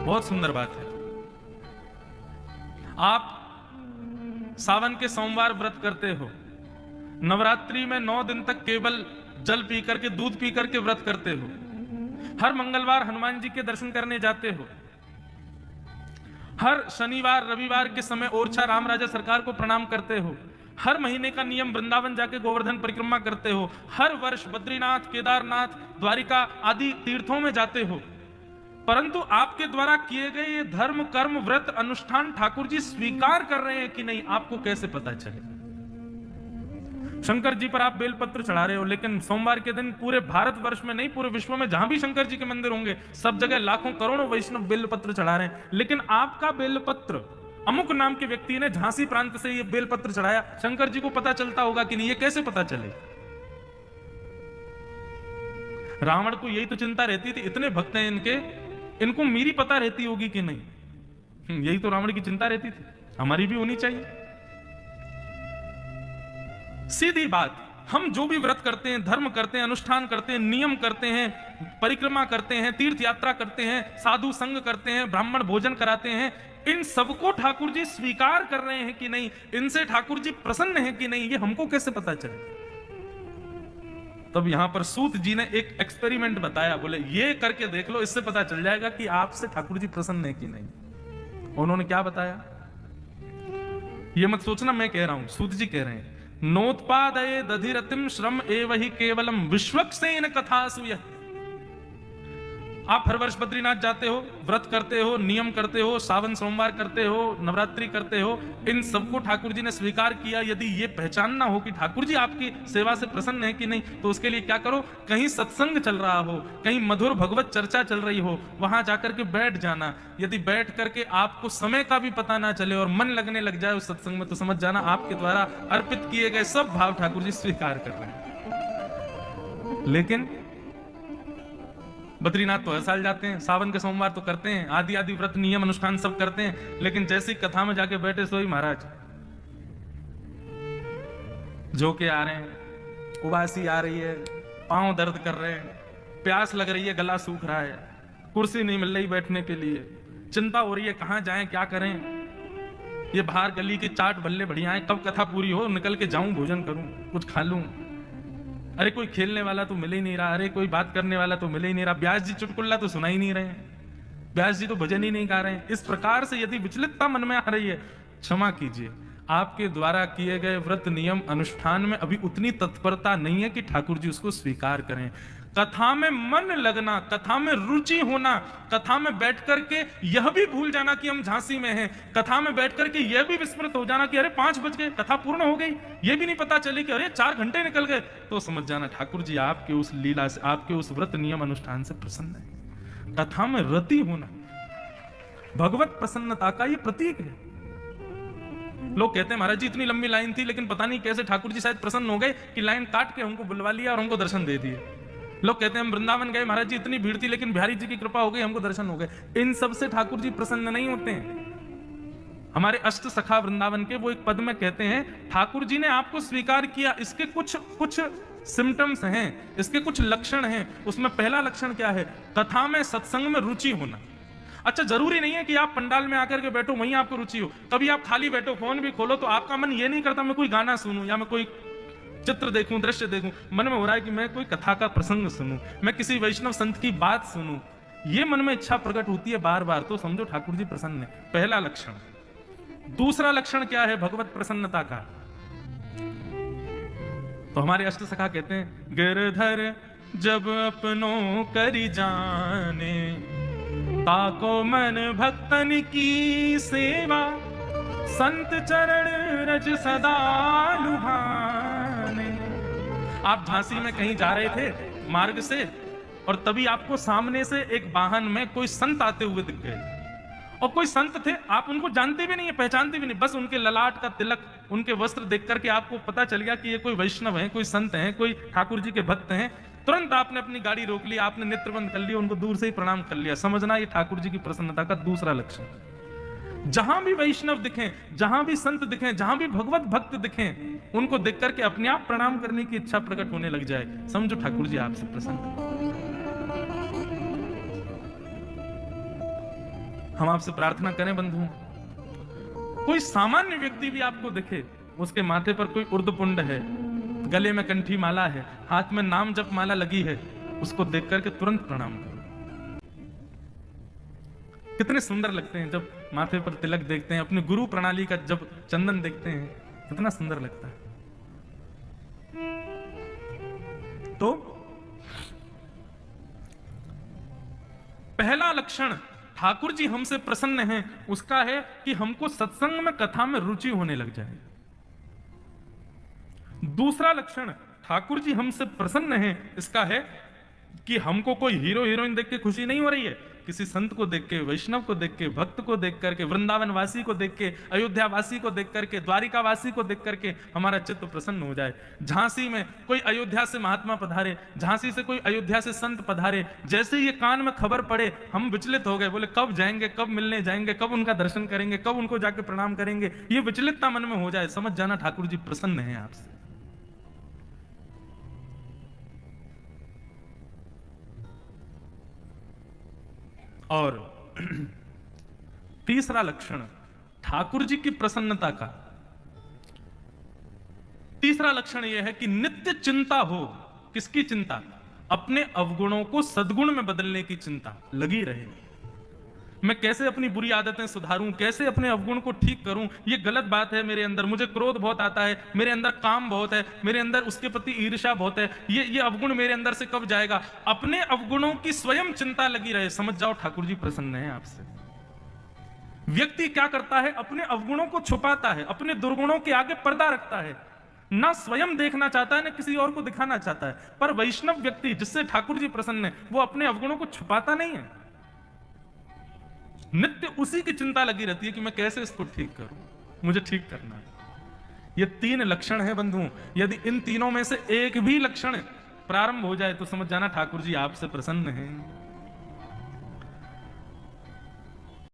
बहुत सुंदर बात है। आप सावन के सोमवार व्रत करते हो, नवरात्रि में 9 दिन तक केवल जल पी करके, दूध पी करके व्रत करते हो, हर मंगलवार हनुमान जी के दर्शन करने जाते हो, हर शनिवार रविवार के समय ओरछा राम राजा सरकार को प्रणाम करते हो, हर महीने का नियम वृंदावन जाके गोवर्धन परिक्रमा करते हो, हर वर्ष बद्रीनाथ, केदारनाथ, द्वारिका आदि तीर्थों में जाते हो, परंतु आपके द्वारा किए गए ये धर्म कर्म व्रत अनुष्ठान ठाकुर जी स्वीकार कर रहे हैं कि नहीं, आपको कैसे पता चले? शंकर जी पर आप बेलपत्र चढ़ा रहे हो, लेकिन सोमवार के दिन पूरे भारतवर्ष में नहीं, पूरे विश्व में जहां भी शंकर जी के मंदिर होंगे, सब जगह लाखों करोड़ों वैष्णव बेलपत्र चढ़ा रहे हैं, लेकिन आपका बेलपत्र अमुक नाम के व्यक्ति ने झांसी प्रांत से ये बेलपत्र चढ़ाया, शंकर जी को पता चलता होगा कि नहीं? ये कैसे पता चले? रावण को यही तो चिंता रहती थी, इतने भक्त हैं इनके, इनको मेरी पता रहती होगी कि नहीं? यही तो रावण की चिंता रहती थी, हमारी भी होनी चाहिए। सीधी बात, हम जो भी व्रत करते हैं, धर्म करते हैं, अनुष्ठान करते हैं, नियम करते हैं, परिक्रमा करते हैं, तीर्थ यात्रा करते हैं, साधु संग करते हैं, ब्राह्मण भोजन कराते हैं, इन सबको ठाकुर जी स्वीकार कर रहे हैं कि नहीं, इनसे ठाकुर जी प्रसन्न हैं कि नहीं, ये हमको कैसे पता चले? तब यहां पर सूत जी ने एक एक्सपेरिमेंट बताया, बोले ये करके देख लो, इससे पता चल जाएगा कि आपसे ठाकुर जी प्रसन्न है कि नहीं। उन्होंने क्या बताया? ये मत सोचना मैं कह रहा हूं, सूत जी कह रहे हैं, नोत्पादये दधिरतिम श्रम एवहि केवलम विश्वक्सेन कथासु। आप हर वर्ष बद्रीनाथ जाते हो, व्रत करते हो, नियम करते हो, सावन सोमवार करते हो, नवरात्रि करते हो, इन सबको ठाकुर जी ने स्वीकार किया। यदि ये पहचानना हो कि ठाकुर जी आपकी सेवा से प्रसन्न है कि नहीं, तो उसके लिए क्या करो, कहीं सत्संग चल रहा हो, कहीं मधुर भगवत चर्चा चल रही हो, वहां जाकर के बैठ जाना। यदि बैठ करके आपको समय का भी पता ना चले और मन लगने लग जाए उस सत्संग में, तो समझ जाना आपके द्वारा अर्पित किए गए सब भाव ठाकुर जी स्वीकार कर रहे हैं। लेकिन बद्रीनाथ तो हर साल जाते हैं, सावन के सोमवार तो करते हैं, आदि आदि व्रत नियम अनुष्ठान सब करते हैं, लेकिन जैसी कथा में जाके बैठे सोई महाराज जो के आ रहे हैं, उबासी आ रही है, पांव दर्द कर रहे हैं, प्यास लग रही है, गला सूख रहा है, कुर्सी नहीं मिल रही बैठने के लिए, चिंता हो रही है कहां जाएं क्या करें, ये बाहर गली के चाट भल्ले बढ़िया है, कब कथा पूरी हो निकल के जाऊं, भोजन करूं, कुछ खा लूं, अरे कोई खेलने वाला तो मिल ही नहीं रहा, अरे कोई बात करने वाला तो मिल ही नहीं रहा, व्यास जी चुटकुल्ला तो सुना ही नहीं रहे हैं, व्यास जी तो भजन ही नहीं गा रहे हैं। इस प्रकार से यदि विचलितता मन में आ रही है, क्षमा कीजिए, आपके द्वारा किए गए व्रत नियम अनुष्ठान में अभी उतनी तत्परता नहीं है कि ठाकुर जी उसको स्वीकार करें। कथा में मन लगना, कथा में रुचि होना, कथा में बैठ करके यह भी भूल जाना कि हम झांसी में हैं, कथा में बैठ करके यह भी विस्मृत हो जाना कि अरे 5 बज गए, कथा पूर्ण हो गई, यह भी नहीं पता चली कि अरे 4 घंटे निकल गए, तो समझ जाना ठाकुर जी आपके उस लीला से, आपके उस व्रत नियम अनुष्ठान से प्रसन्न है। कथा में रति होना भगवत प्रसन्नता का ये प्रतीक है। लोग कहते हैं महाराज जी इतनी लंबी लाइन थी, लेकिन पता नहीं कैसे ठाकुर जी शायद प्रसन्न हो गए कि लाइन काट के हमको बुलवा लिया और हमको दर्शन दे दिए। लोग कहते हैं हम वृंदावन गए महाराज जी इतनी भीड़ थी, लेकिन बिहारी जी की कृपा हो गई, हमको दर्शन हो गए। इन सब से ठाकुर जी प्रसन्न नहीं होते हैं। हमारे अष्ट सखा वृंदावन के वो एक पद में कहते हैं, ठाकुर जी ने आपको स्वीकार किया, इसके कुछ सिम्टम्स हैं, इसके कुछ लक्षण हैं। उसमें पहला लक्षण क्या है? कथा में सत्संग में रुचि होना। अच्छा, जरूरी नहीं है कि आप पंडाल में आकर के बैठो वहीं आपको रुचि हो, कभी आप खाली बैठो फोन भी खोलो तो आपका मन ये नहीं करता मैं कोई गाना सुनूं या मैं कोई चित्र देखूं, दृश्य देखूं, मन में हो रहा है कि मैं कोई कथा का प्रसंग सुनूं, मैं किसी वैष्णव संत की बात सुनूं, ये मन में इच्छा प्रकट होती है बार बार, तो समझो ठाकुर जी प्रसन्न है। पहला लक्षण। दूसरा लक्षण क्या है भगवत प्रसन्नता का? तो हमारे अष्ट सखा कहते हैं, गिरधर जब अपनों करी जाने, ताको मन भक्तन की सेवा, संत चरण रज सदा लुभाने। आप झांसी में कहीं जा रहे थे मार्ग से, और तभी आपको सामने से एक वाहन में कोई संत आते हुए दिख गए, और कोई संत थे, आप उनको जानते भी नहीं है, पहचानते भी नहीं, बस उनके ललाट का तिलक, उनके वस्त्र देख करके आपको पता चल गया कि ये कोई वैष्णव है, कोई संत है, कोई ठाकुर जी के भक्त हैं। तुरंत आपने अपनी गाड़ी रोक ली, आपने नेत्र बंद कर लिया, उनको दूर से ही प्रणाम कर लिया। समझना ये ठाकुर जी की प्रसन्नता का दूसरा लक्षण। जहां भी वैष्णव दिखें, जहां भी संत दिखें, जहां भी भगवत भक्त दिखें, उनको देख करके अपने आप प्रणाम करने की इच्छा प्रकट होने लग जाए, समझो ठाकुर जी आपसे प्रसन्न। हम आपसे प्रार्थना करें बंधु, कोई सामान्य व्यक्ति भी आपको दिखे, उसके माथे पर कोई उर्दपुंड है, गले में कंठी माला है, हाथ में नाम जप माला लगी है, उसको देख करके तुरंत प्रणाम करो। कितने सुंदर लगते हैं जब माथे पर तिलक देखते हैं, अपने गुरु प्रणाली का जब चंदन देखते हैं, कितना सुंदर लगता है। तो पहला लक्षण ठाकुर जी हमसे प्रसन्न हैं उसका है कि हमको सत्संग में, कथा में रुचि होने लग जाए। दूसरा लक्षण ठाकुर जी हमसे प्रसन्न हैं इसका है कि हमको कोई हीरो हीरोइन देख के खुशी नहीं हो रही है, किसी संत को देख के, वैष्णव को देख के, भक्त को देख करके, वृंदावन वासी को देख के, अयोध्या वासी को देख करके, द्वारिका वासी को देख करके हमारा चित्त प्रसन्न हो जाए। झांसी में कोई अयोध्या से महात्मा पधारे, झांसी से कोई अयोध्या से संत पधारे, जैसे ये कान में खबर पड़े हम विचलित हो गए, बोले कब जाएंगे, कब मिलने जाएंगे, कब उनका दर्शन करेंगे, कब उनको जाके प्रणाम करेंगे। ये विचलितता मन में हो जाए, समझ जाना ठाकुर जी प्रसन्न है आपसे। और तीसरा लक्षण ठाकुर जी की प्रसन्नता का, तीसरा लक्षण यह है कि नित्य चिंता हो। किसकी चिंता? अपने अवगुणों को सद्गुण में बदलने की चिंता लगी रहे। मैं कैसे अपनी बुरी आदतें सुधारूं, कैसे अपने अवगुण को ठीक करूं, ये गलत बात है मेरे अंदर, मुझे क्रोध बहुत आता है, मेरे अंदर काम बहुत है, मेरे अंदर उसके प्रति ईर्ष्या बहुत है, ये अवगुण मेरे अंदर से कब जाएगा। अपने अवगुणों की स्वयं चिंता लगी रहे, समझ जाओ ठाकुर जी प्रसन्न है आपसे। व्यक्ति क्या करता है? अपने अवगुणों को छुपाता है, अपने दुर्गुणों के आगे पर्दा रखता है, ना स्वयं देखना चाहता है, ना किसी और को दिखाना चाहता है। पर वैष्णव व्यक्ति जिससे ठाकुर जी प्रसन्न है, वो अपने अवगुणों को छुपाता नहीं है, नित्य उसी की चिंता लगी रहती है कि मैं कैसे इसको ठीक करूं, मुझे ठीक करना है। ये तीन लक्षण है बंधु, यदि इन तीनों में से एक भी लक्षण प्रारंभ हो जाए तो समझ जाना ठाकुर जी आपसे प्रसन्न हैं।